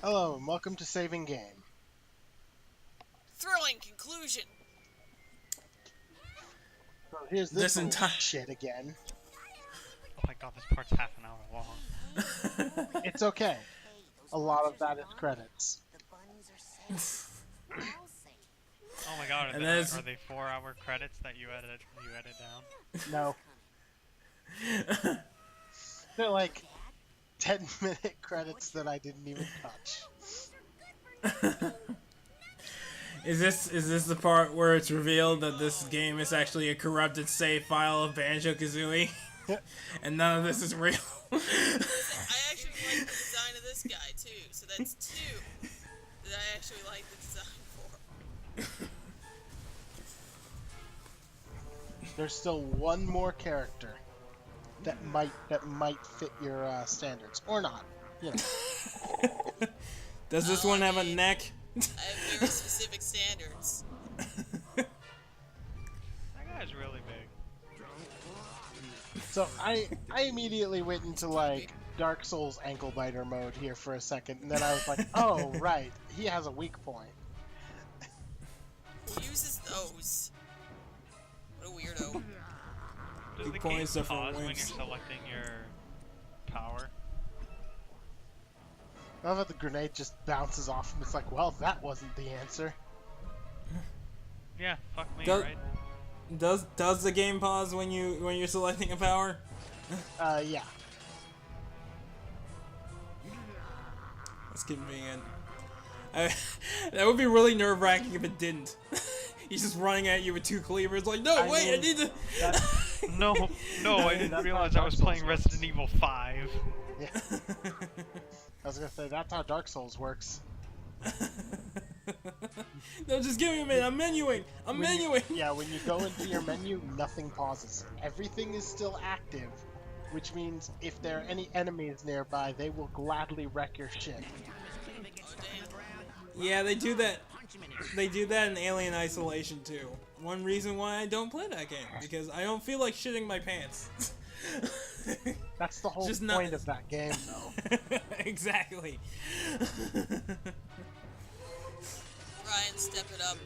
Hello, and welcome to Saving Game. Thrilling conclusion. So here's this little shit again. Oh my god, this part's half an hour long. It's okay. A lot of that is credits. Oh my god, And are they 4-hour credits that you edit down? No. They're like 10-minute credits that I didn't even touch. Is this the part where it's revealed that this game is actually a corrupted save file of Banjo-Kazooie? And none of this is real? I actually like the design of this guy too, so that's two that I actually like the design for. There's still one more character that might fit your standards or not. You know. Does this one have a neck? I have very specific standards. That guy's really big. So I immediately went into like Dark Souls ankle biter mode here for a second, and then I was like, oh right, he has a weak point. Who uses those? What a weirdo. Does Weak the points game are for pause when you're wins. selecting your power? I love how the grenade just bounces off him. It's like, well, that wasn't the answer. Yeah, fuck me, Does- right? Does the game pause when you're selecting a power? Yeah. That's convenient. That would be really nerve-wracking if it didn't. He's just running at you with two cleavers, like, no, I wait, I mean, need to. No, I didn't That's realize how I was Dark playing Souls works. Resident Evil 5. Yeah. I was gonna say, that's how Dark Souls works. No, just give me a minute. I'm menuing. Yeah, when you go into your menu, nothing pauses. Everything is still active, which means if there are any enemies nearby, they will gladly wreck your shit. Yeah, they do that. They do that in Alien Isolation too. One reason why I don't play that game, because I don't feel like shitting my pants. That's the whole Just point not- of that game, though. Exactly. Ryan, step it up.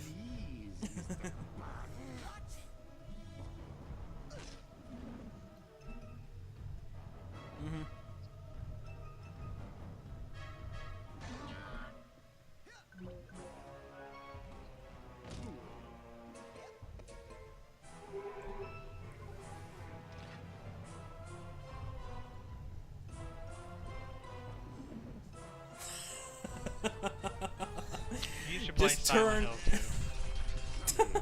You should play Just Silent turn- Hill too.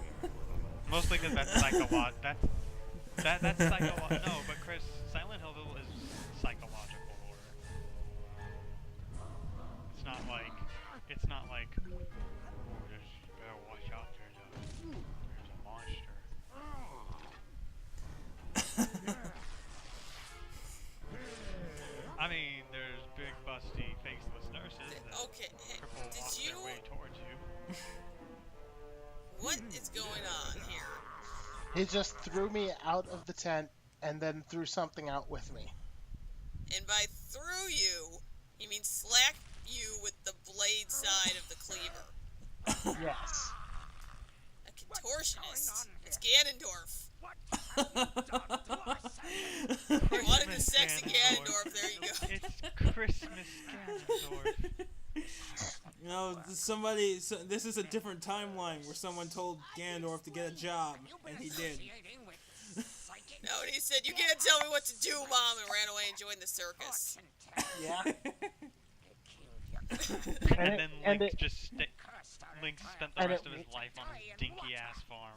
Mostly because that's psychological. That's psychological. No, but Chris, Silent Hill is psychological horror. It's not like. Oh, just better watch out. There's a monster. I mean, there's big, busty, faceless nurses that Okay, hey, triple walk did you? their way towards you. What is going on here? He just threw me out of the tent and then threw something out with me. And by through you, he means slack you with the blade side of the cleaver. Yes. A contortionist. It's Ganondorf. You wanted the sexy Ganondorf, there you go. It's Christmas Ganondorf. No, this is a different timeline where someone told Ganondorf to get a job, and he did. No, and he said, you can't tell me what to do, Mom, and ran away and joined the circus. Yeah. And then Link Link spent the and rest it- of his life on his dinky ass farm.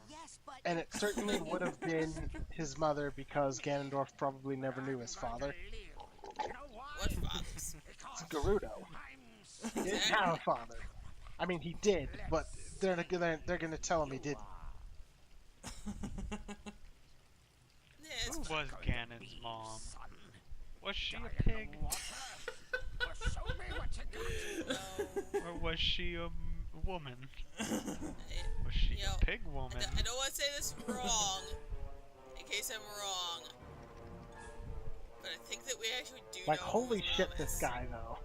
And it certainly would have been his mother because Ganondorf probably never knew his father. What fathers? It's Gerudo. He didn't have a father. I mean, he did, but they're gonna tell him he didn't. Yeah, it's Who fine. was Ganon's mom? Was she a pig? Or was she a woman? Was she You know, a pig woman? I don't want to say this wrong, in case I'm wrong, but I think that we actually do Like, know holy who his shit, mom this is. guy, though.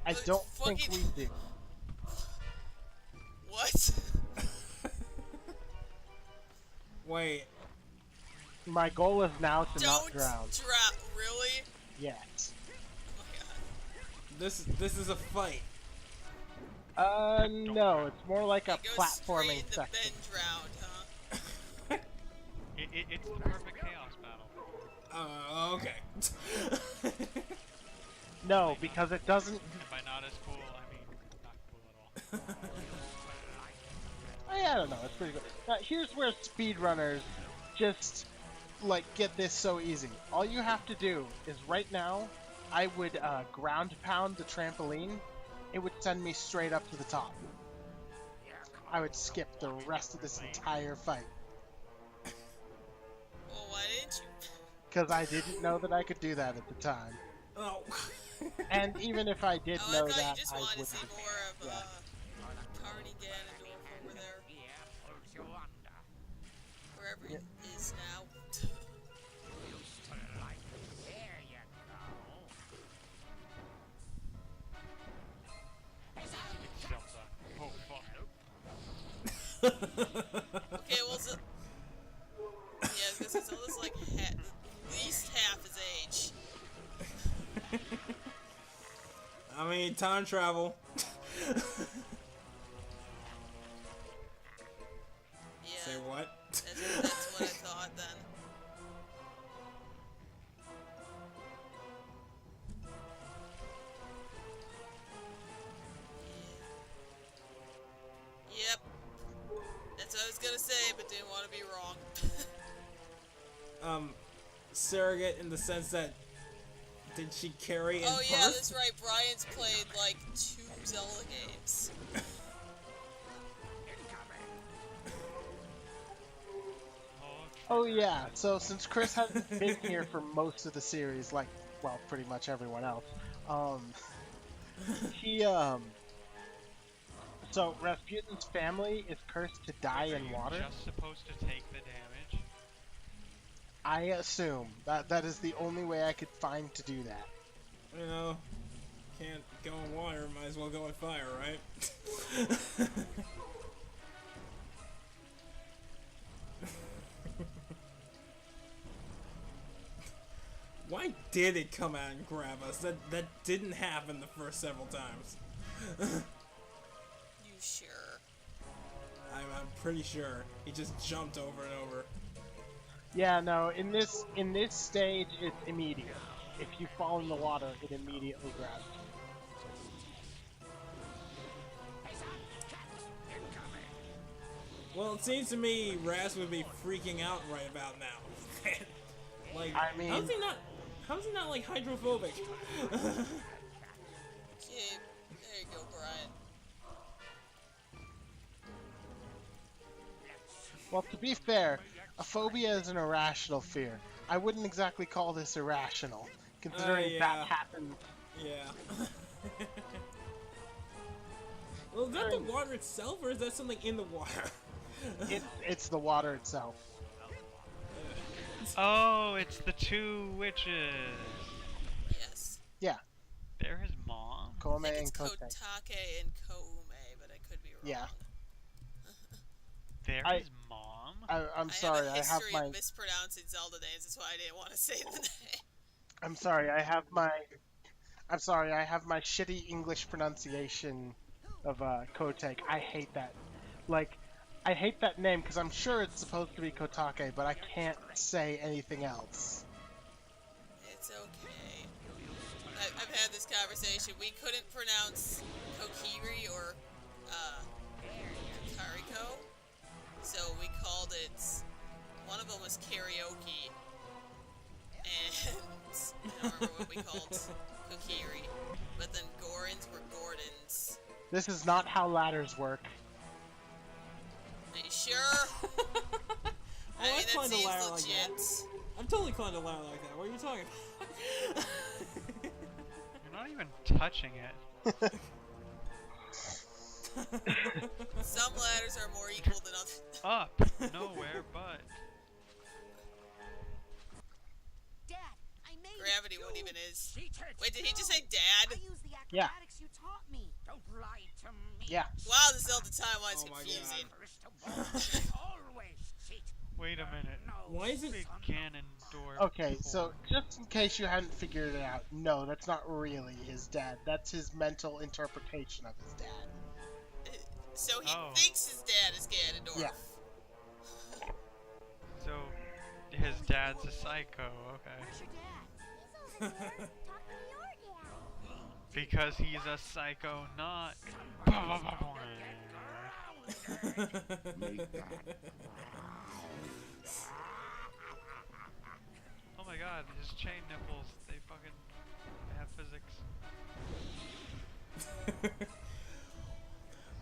I But don't think we fucking- do. What? Wait. My goal is now to not Don't drown. drop. Really? Yet. Oh my god. This is a fight. No, it's more like a Go platforming straight into section. Ben drowned, huh? It's the perfect chaos battle. Okay. No, because it doesn't. And by not as cool, I mean not cool at all. I don't know. It's pretty good. Here's where speedrunners just like get this so easy. All you have to do is right now, I would ground pound the trampoline. It would send me straight up to the top. I would skip the rest of this entire fight Well, why didn't you? because I didn't know that I could do that at the time. Oh. And even if I did Oh, know I thought that, you just I wanted to wouldn't. see have- more of yeah. Carney Ganondorf over there. Wherever he is now. Zelda. Oh fuck. Okay, well, yeah, I was gonna say Zelda's like at least half his age. I mean, time travel. Yeah, Say what? that's what I thought then. Yep. That's what I was gonna say, but didn't want to be wrong. Surrogate in the sense that did she carry in Oh yeah, birth? that's right. Brian's played like 2 Zelda games. Oh yeah. So since Chris hasn't been here for most of the series, like well, pretty much everyone else, he So Rasputin's family is cursed to die Are in you water. just supposed to take the damage? I assume that is the only way I could find to do that. You know, can't go in water, might as well go in fire, right? Why did it come out and grab us? That didn't happen the first several times. You sure? I'm pretty sure he just jumped over and over. Yeah, no. In this stage, it's immediate. If you fall in the water, it immediately grabs you. Well, it seems to me Raz would be freaking out right about now. Like, I mean- how's he not like hydrophobic? Okay, there you go, Brian. Well, to be fair, a phobia is an irrational fear. I wouldn't exactly call this irrational, considering yeah. that happened. Yeah. Well, is that the water itself, or is that something in the water? It's the water itself. Oh, it's the 2 witches. Yes. Yeah, They're his mom. I Kome think and it's Kote. Kotake and Koume, but I could be wrong. Yeah. They're I- his mom. I'm sorry. I I have a have history my. of mispronouncing Zelda names. That's why I didn't want to say the name. I'm sorry. I have my. I'm sorry. I have my shitty English pronunciation of Kotek. I hate that. Like, I hate that name because I'm sure it's supposed to be Kotake, but I can't say anything else. It's okay. I've had this conversation. We couldn't pronounce Kokiri or Kariko, so we called it. One of them was karaoke, and I don't remember what we called Kokiri. But then Gorons were Gordons. This is not how ladders work. Are you sure? I mean, I've that climbed a seems ladder like legit. that. I'm totally climbed a ladder like that. What are you talking about? You're not even touching it. Some ladders are more equal than others. Up, nowhere but. Dad, I made Grab gravity what even is. Wait, did he just say dad? Yeah. You taught me. Don't lie to me. Yeah. Wow, the Zelda timeline's Oh my confusing. Wait a minute. Why is it? Big Ganondorf. Okay, so just in case you hadn't figured it out, no, that's not really his dad. That's his mental interpretation of his dad. So he Oh. thinks his dad is Ganondorf. Yeah. So, his dad's a psycho, okay. Where's your dad? He's over there. Talking to your dad. Because he's a psycho, not... Oh my god, his chain nipples, they fucking have physics.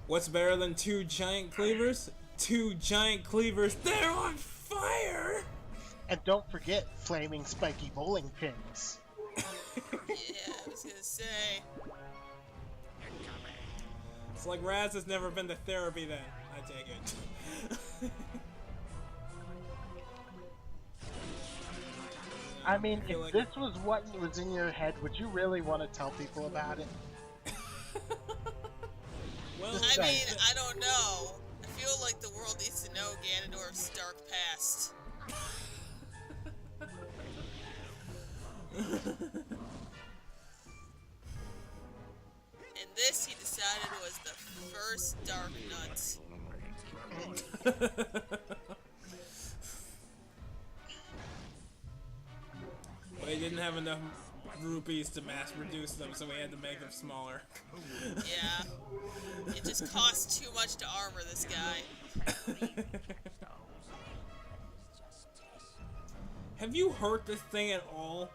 What's better than 2 giant cleavers? 2 giant cleavers. They're on fire. And don't forget flaming spiky bowling pins. Yeah, I was gonna say. It's like Raz has never been to therapy then. I take it. I mean, feel if like- this was what was in your head, would you really want to tell people about it? Well, I mean, I don't know. I feel like the world needs to know Ganondorf's dark past. And this, he decided, was the first dark nut. But he didn't have enough rupees to mass produce them, so we had to make them smaller. Yeah. It just costs too much to armor this guy. Have you hurt this thing at all?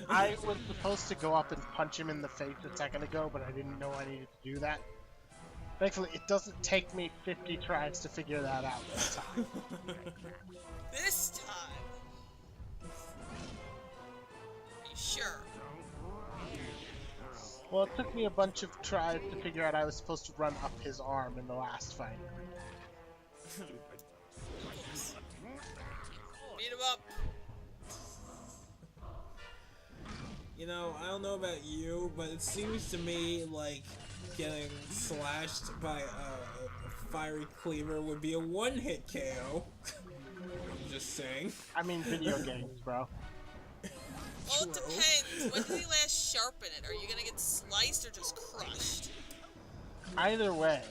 I was supposed to go up and punch him in the face a second ago, but I didn't know I needed to do that. Thankfully, it doesn't take me 50 tries to figure that out this time. This time. Are you sure? Well, it took me a bunch of tries to figure out I was supposed to run up his arm in the last fight. Beat him up. You know, I don't know about you, but it seems to me like getting slashed by a fiery cleaver would be a one-hit KO. I'm just saying. I mean, video games, bro. Well, it depends. When did he last sharpen it? Are you gonna get sliced or just crushed? Either way,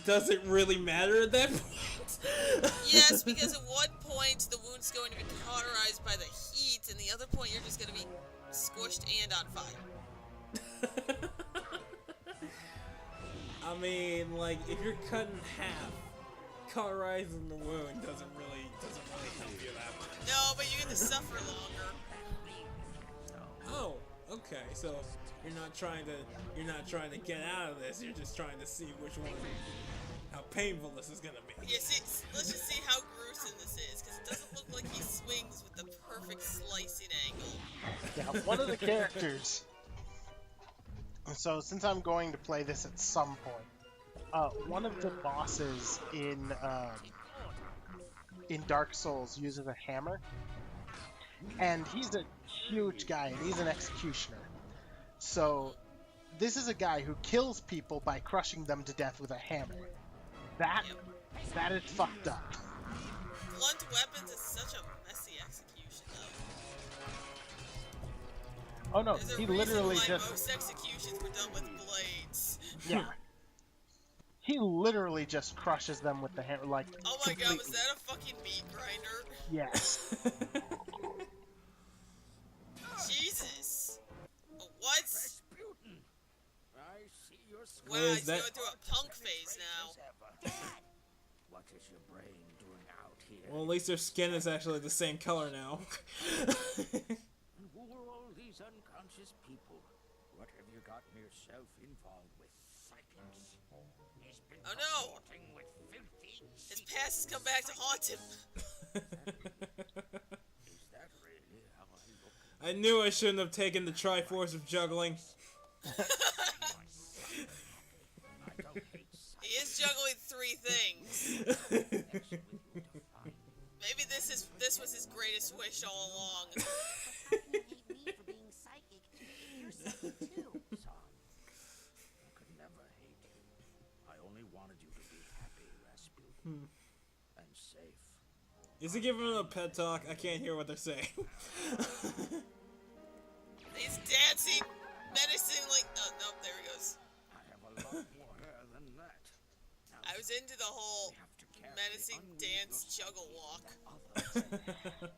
Does it really matter at that point? Yes, because at one point the wound's going to be cauterized by the heat, and the other point you're just gonna be squished and on fire. I mean, like, if you're cut in half, cauterizing the wound doesn't really help you that much. No, but you're gonna suffer longer. Oh, okay. So you're not trying to get out of this. You're just trying to see which one, how painful this is gonna be. Yeah, see, let's just see how gruesome this is, because it doesn't look like he swings with the perfect slicing angle. yeah, one of the characters. So, since I'm going to play this at some point, one of the bosses in Dark Souls uses a hammer, and he's a huge guy, and he's an executioner. So, this is a guy who kills people by crushing them to death with a hammer. That is fucked up. Blunt weapons is such a messy execution, though. Oh no, There's a he reason literally why just most executions were done with blades. yeah. He literally just crushes them with the hammer, like Oh my god, was completely. that a fucking meat grinder? Yes. Jesus. What? Rasputin, I see your Wow, is he's that- going through a punk phase now. Dad, what is your brain doing out here? Well, at least their skin is actually the same color now. And who are all these unconscious people? What have you gotten yourself involved with, Psychonauts? He's been Oh no! sporting with filthy His past has come back to haunt him. Is that really how I look? I knew I shouldn't have taken the Triforce of juggling. I don't hate He is juggling 3 things. sex with you to find Maybe this was his greatest wish all along. You hate me for being Is he giving him a pet talk? I can't hear what they're saying. He's dancing menacingly. Oh, nope, there he goes. I have a lot more hair than that. Now, I was into the whole we have to carefully menacing unweave dance yourself juggle walk. from others.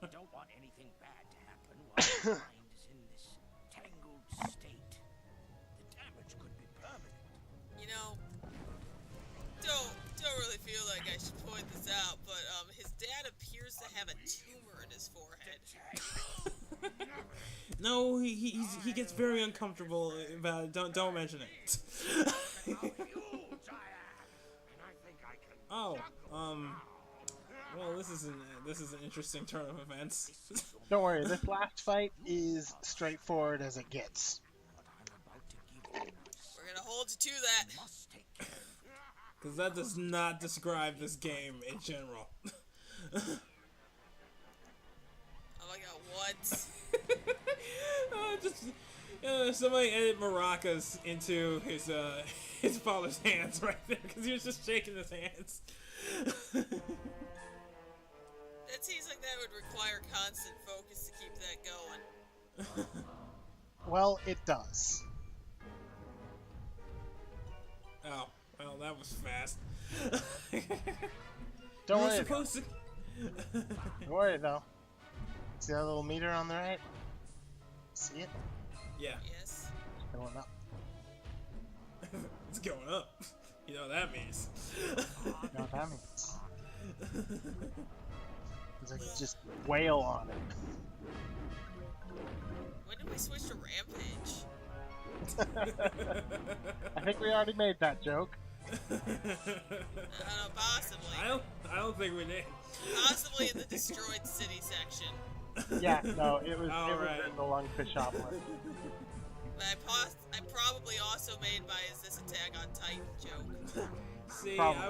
You don't want anything bad to happen while your mind is in this tangled state. The damage could be permanent. You know, don't really feel like I should point this out, but his dad appears to have a tumor in his forehead. No, he gets very uncomfortable about it. Don't mention it. Oh, well, this is an interesting turn of events. Don't worry, this last fight is straightforward as it gets. We're gonna hold you to that. Because that does not describe this game in general. Oh my god, what? Somebody edit maracas into his father's hands right there, because he was just shaking his hands. That seems like that would require constant focus to keep that going. Well, it does. Oh, well, that was fast. Don't You're worry. supposed to. Don't worry though. See that little meter on the right? See it? Yeah, Yes. It's going up. it's going up. You know what that means. You know what that means? It's like just wail on it. When did we switch to Rampage? I think we already made that joke. I don't know, possibly. I don't think we did. Possibly in the destroyed city section. Yeah, no, it was Alright. in the lungfish opera. But I probably also made my "Is this Attack on Titan" joke. See, Probably. I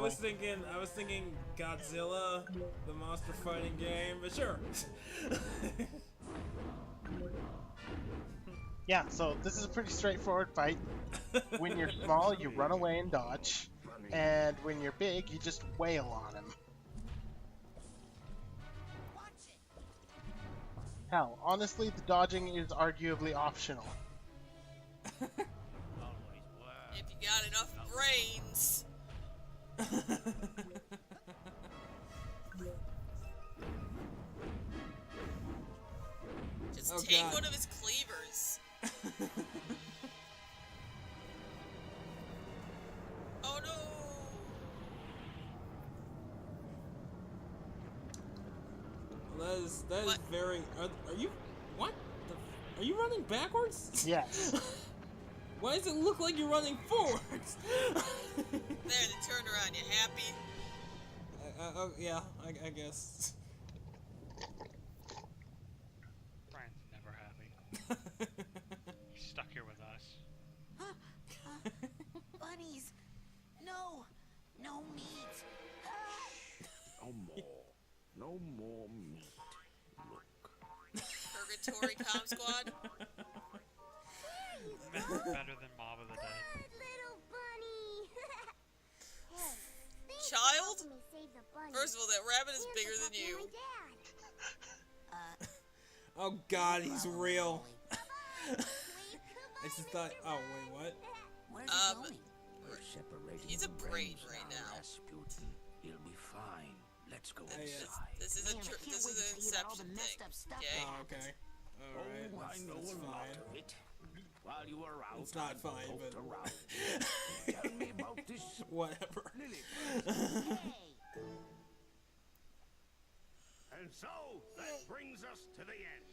was thinking Godzilla, the monster fighting game, but sure. Yeah, so this is a pretty straightforward fight. When you're small, you run away and dodge. And when you're big, you just wail on him. Hell, honestly, the dodging is arguably optional. Always were. If you got enough brains. Just Oh, take God. one of his cleavers. Oh no! That is What? very. Are you what? Are you running backwards? Yes. Why does it look like you're running forwards? There, they turned around. You happy? Oh yeah, I guess. Brian's never happy. He's stuck here with us. Bunnies! No! No meat! No more. No more meat. Look. Purgatory Comm Squad? Better than Mob of the Dead. Little bunny! Hey, thanks for Child? helping me save the bunny. First of all, that rabbit is Here's bigger a than copy of you. my dad. Oh God, he's real. Wait, I just thought. Oh wait, what? Where's Um, he going? We're separating He's a the brain brains right now, now. Rasputin. He'll be fine. Let's go Hey, inside. This is Man, I can't wait an to see all the Inception messed thing. up stuff. Okay? Oh okay. All right, Oh, I know that's a lot fine. of it. While you were out, It's not I fine, poked but- around. Tell me about this Whatever. lily. Hey! And so, that brings us to the end.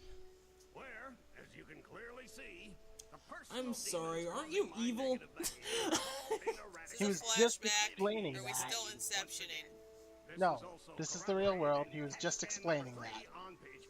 Where, as you can clearly see, the personal I'm sorry, demons aren't you causing my evil? negative behavior have been eradicated. He Is was this a just flashback? explaining Or are we that. still inceptioning? This No, is also this is the real world. corroborated He was in just fact explaining number that. 3 on page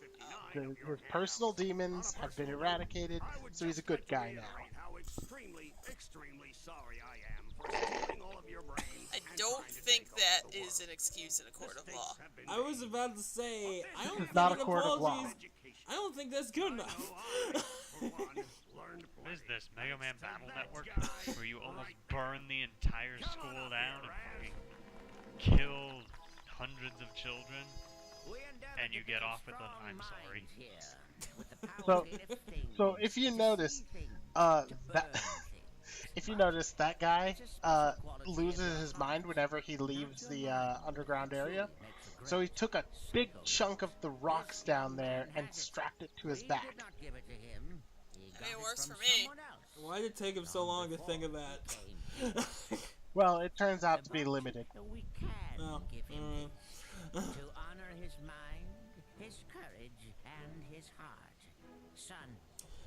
59 of your His personal handout. demons On a have been personal eradicated, note, I would so he's a just good like to guy now. reiterate How extremely, extremely sorry I am for stealing all of your brains I and don't trying to think take over that the is world. an excuse in a court of law. Mistakes have been I was made. about to say, I don't think not an a court of law. apology is- I don't think that's good enough. I, for one, learned What is plenty. this, Mega Man So Battle that Network? guy Where you almost right there. burn the entire Come on school up down here, and Raz. fucking kill hundreds of children? And you get off with an "I'm sorry." So if you notice, that if you notice that guy loses his mind whenever he leaves the underground area. So he took a big chunk of the rocks down there and strapped it to his back. I mean, it works for me. Why did it take him so long to think of that? Well, it turns out to be limited. We can Oh, give him alright. this, to honor his mind, his courage, and his heart. Son,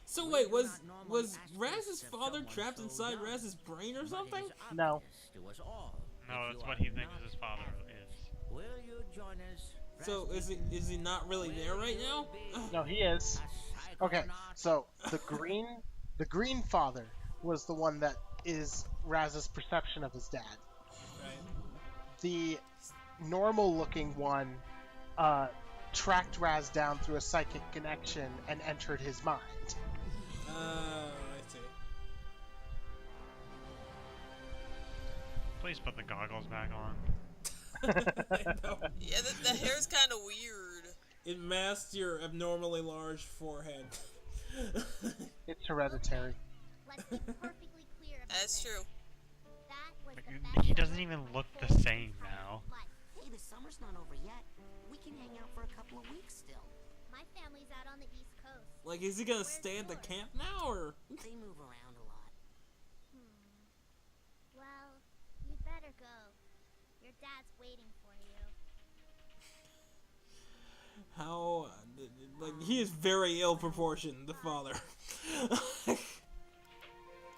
So we wait, do was not normally ask Raz's this of father someone trapped so inside young, Raz's brain or but it something? is No. obvious to us all No, that that's you what are he thinks not his father happy. is. Will you join us? So is he not really there right now? No, he is. Okay, so the green father was the one that is Raz's perception of his dad. Right. The normal-looking one tracked Raz down through a psychic connection and entered his mind. I see. Please put the goggles back on. No. Yeah, the hair's kind of weird. It masks your abnormally large forehead. It's hereditary. Let's be perfectly clear about That's this. true. That was Like, the best he doesn't summer even of look my the whole same entire now. life. Hey, the summer's not over yet. We can hang out for a couple of weeks still. My family's out on the East Coast. Like, is he gonna Where's stay at the yours? camp now, or? They move around a lot. Well, you'd better go. Your dad's waiting for you. How? Like, he is very ill proportioned, the father.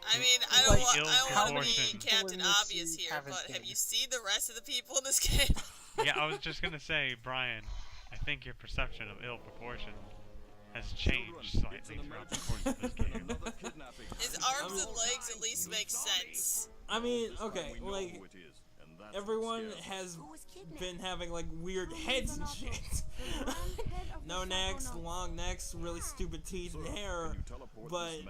I mean, I don't Like, want to be ill-proportioned. Captain People in this Obvious scene here, haven't but have been. you seen the rest of the people in this game? Yeah, I was just gonna say, Brian, I think your perception of ill proportion has changed slightly throughout the course of this game. His arms and legs at least make sense. I mean, okay, like, everyone has been having, like, weird heads and shit. No necks, long necks, really stupid teeth and hair, but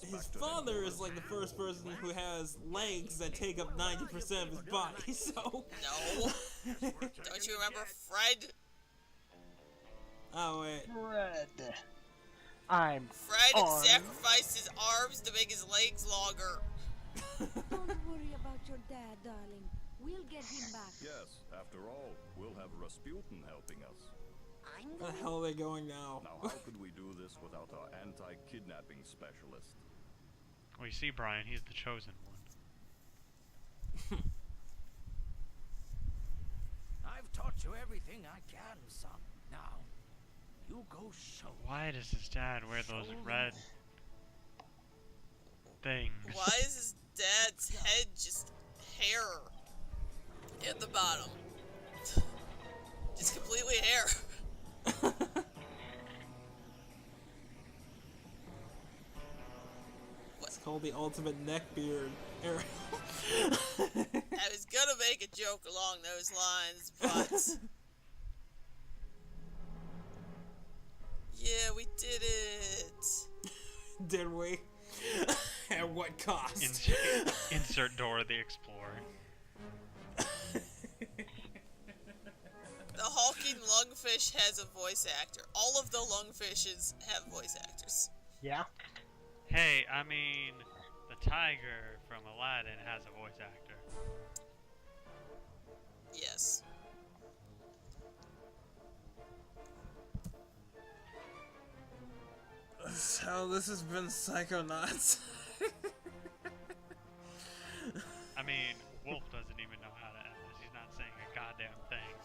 his father is, like, the first person who has legs that take up 90% of his body, so... No. Don't you remember Fred? Oh, wait. Fred. I'm Fred on. sacrificed his arms to make his legs longer. Don't worry about your dad, darling. We'll get him back. Yes, after all, we'll have Rasputin helping us. I'm Where going the hell are they going now? Now, how could we do this without our anti-kidnapping specialist? Well, you see, Brian, he's the chosen one. I've taught you everything I can, son. Now, you go show. Why does his dad wear those red things? Why is his dad's head just hair at the bottom? Just completely hair. It's called the ultimate neck beard. Ariel. I was gonna make a joke along those lines, but yeah, we did it. Did we? At what cost? Insert Dora the Explorer. The hulking lungfish has a voice actor. All of the lungfishes have voice actors. Yeah. Hey, I mean, the tiger from Aladdin has a voice actor. Yes. So this has been Psychonauts. I mean, Wolf doesn't even know how to end this. He's not saying a goddamn thing.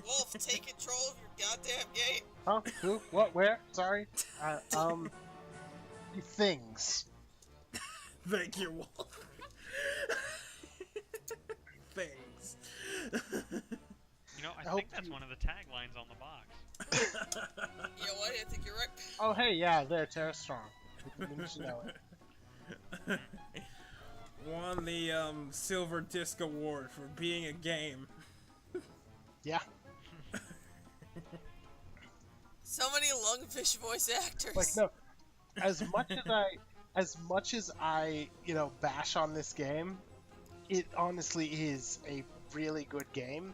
Wolf, take control of your goddamn game. Huh? Who? What? Where? Sorry. Things. Thank you, Wolf. Things. You know, I hope think that's you- one of the taglines on the box. You know what? I think you're right. Oh, hey, yeah, there, Terra Strong. You should know it. Won the Silver Disc Award for being a game. Yeah. So many lungfish voice actors. Like, no. As much as I, bash on this game, it honestly is a really good game.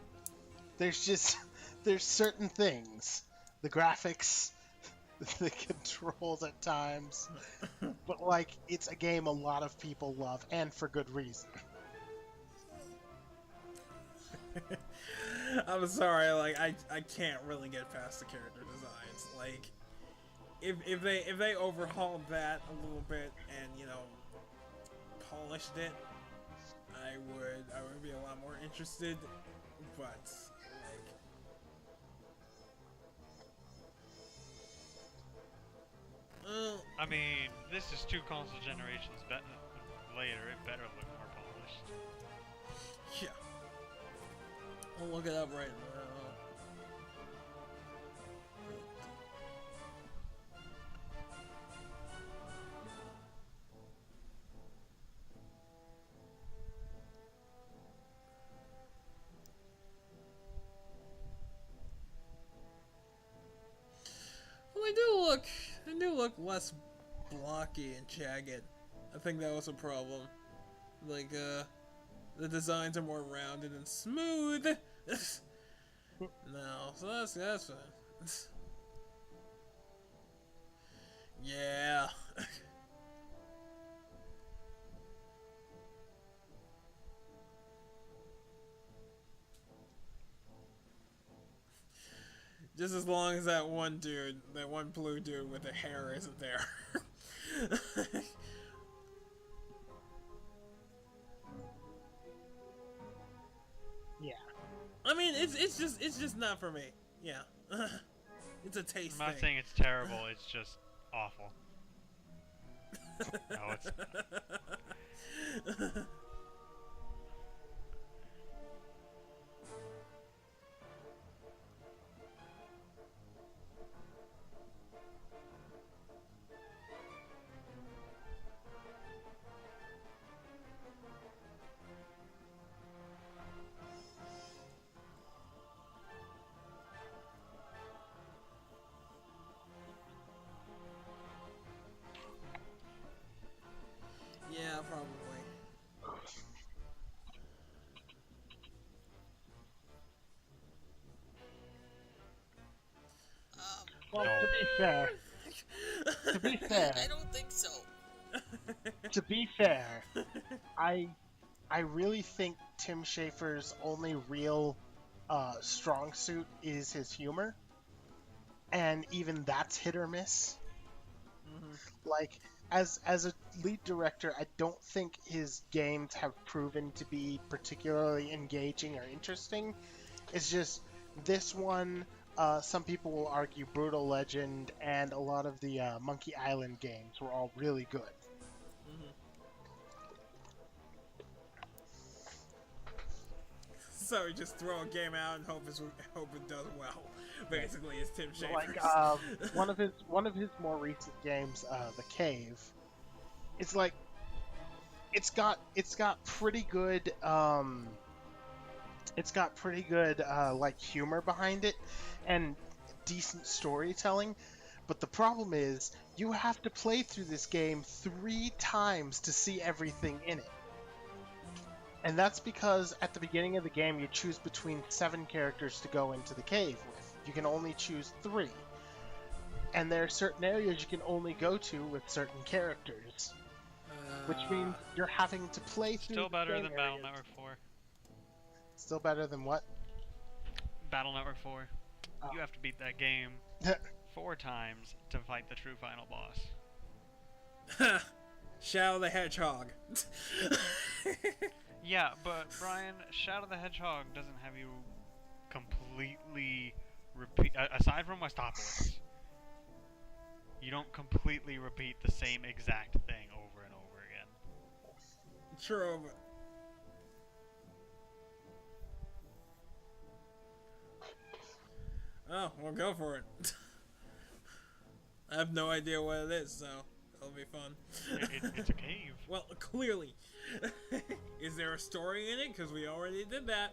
There's just there's certain things, the graphics, the controls at times, but like it's a game a lot of people love, and for good reason. I'm sorry, like I can't really get past the character designs. Like if they overhauled that a little bit and polished it, I would be a lot more interested. But like, I mean, this is 2 console generations later. It better look more polished. yeah, I'll look it up right now. Well, they do look less blocky and jagged. I think that was a problem. Like, the designs are more rounded and smooth. No, so that's fine. Yeah. Just as long as that one dude, that one blue dude with the hair isn't there. Yeah. I mean, it's just not for me. Yeah. It's a taste I'm not thing. saying it's terrible. It's just awful. No, it's not. Yeah, probably. Well, No. to be fair, I don't think so. to be fair, I really think Tim Schafer's only real strong suit is his humor, and even that's hit or miss. Like as a lead director, I don't think his games have proven to be particularly engaging or interesting. It's just this one. Some people will argue Brutal Legend and a lot of the Monkey Island games were all really good. So we just throw a game out and hope it does well. Basically, it's Tim Schafer's. Like one of his more recent games, The Cave. It's like it's got pretty good like humor behind it and decent storytelling. But the problem is you have to play through this game 3 times to see everything in it. And that's because at the beginning of the game you choose between 7 characters to go into the cave with. You can only choose 3. And there are certain areas you can only go to with certain characters. Which means you're having to play through Still the better same than Battle areas. Network 4. Still better than what? Battle Network 4. Oh. You have to beat that game 4 times to fight the true final boss. Shadow the Hedgehog. Yeah, but Brian, Shadow the Hedgehog doesn't have you completely repeat, aside from Westopolis, you don't completely repeat the same exact thing over and over again. True. Oh, well, go for it. I have no idea what it is, so it'll be fun. It's a cave. Well, clearly. Is there a story in it? Because we already did that.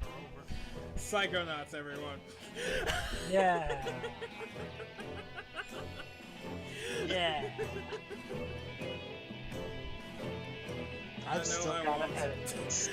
Psychonauts are over. Psychonauts, everyone. Yeah. Yeah. I I've still know I got won't. to edit this.